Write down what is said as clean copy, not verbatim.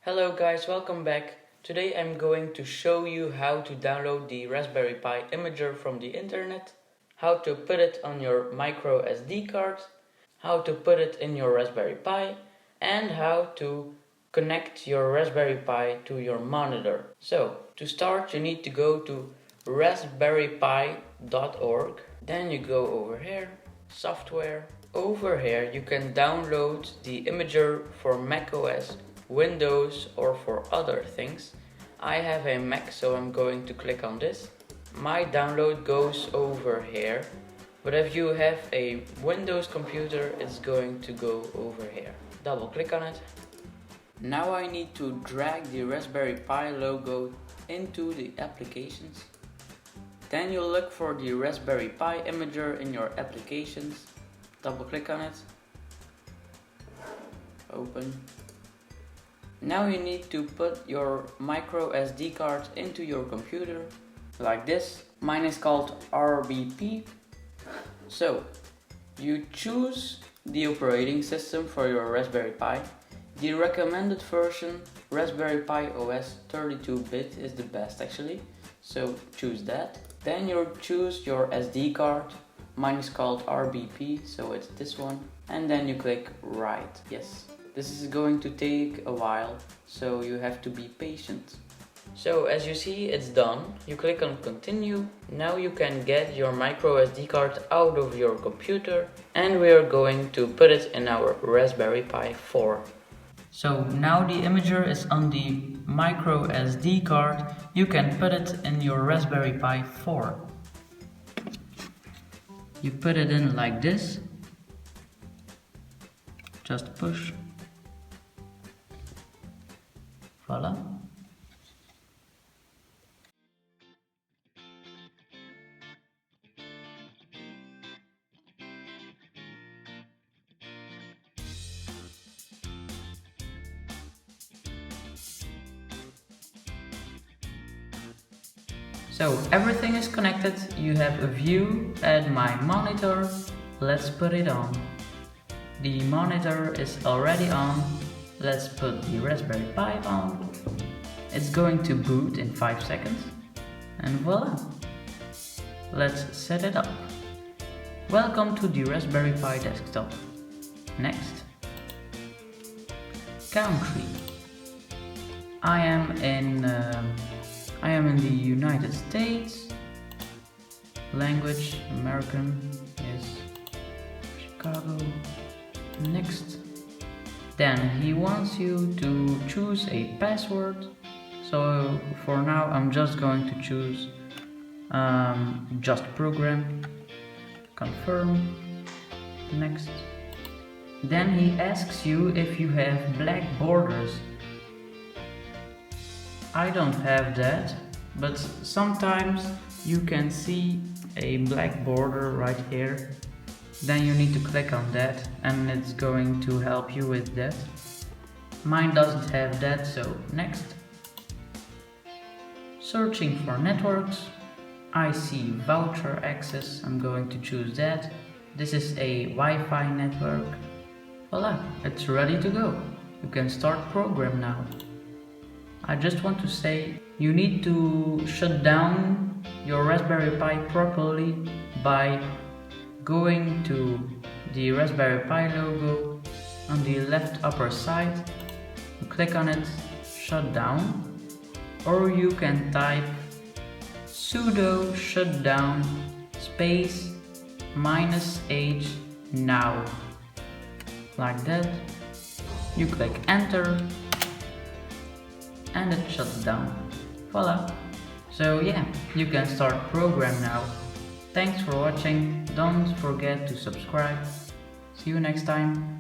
Hello guys, welcome back. Today I'm going to show you how to download the Raspberry Pi imager from the internet, how to put it on your micro SD card, how to put it in your Raspberry Pi, and how to connect your Raspberry Pi to your monitor. So, to start you need to go to raspberrypi.org, then you go over here, software. Over here you can download the imager for macOS, Windows or for other things. I have a Mac, so I'm going to click on this. My download goes over here, but if you have a Windows computer it's going to go over here. Double click on it. Now I need to drag the Raspberry Pi logo into the applications. Then you'll look for the Raspberry Pi imager in your applications. Double click on it. Open. Now you need to put your micro SD card into your computer, like this. Mine is called RBP. So, you choose the operating system for your Raspberry Pi. The recommended version, Raspberry Pi OS 32-bit, is the best actually, so choose that. Then you choose your SD card. Mine is called RBP, so it's this one. And then you click Write. Yes. This is going to take a while, so you have to be patient. So as you see, it's done. You click on continue. Now you can get your micro SD card out of your computer, and we are going to put it in our Raspberry Pi 4. So now the imager is on the micro SD card. You can put it in your Raspberry Pi 4. You put it in like this. Just push. Voila. So everything is connected. You have a view at my monitor. Let's put it on. The monitor is already on. Let's put the Raspberry Pi on. It's going to boot in 5 seconds. And voila! Let's set it up. Welcome to the Raspberry Pi desktop. Next. Country. I am in the United States. Language, American, yes. Chicago. Next. Then he wants you to choose a password. So for now I'm just going to choose JustProgram. Confirm. Next. Then he asks you if you have black borders. I don't have that, but sometimes you can see a black border right here. Then you need to click on that and it's going to help you with that. Mine doesn't have that, so next. Searching for networks. I see voucher access, I'm going to choose that. This is a Wi-Fi network. Voila, it's ready to go. You can start program now. I just want to say, you need to shut down your Raspberry Pi properly by going to the Raspberry Pi logo on the left upper side. You click on it, shut down, or you can type sudo shutdown space -h now, like that. You click enter and it shuts down. Voila! So yeah, you can start program now. Thanks for watching. Don't forget to subscribe. See you next time.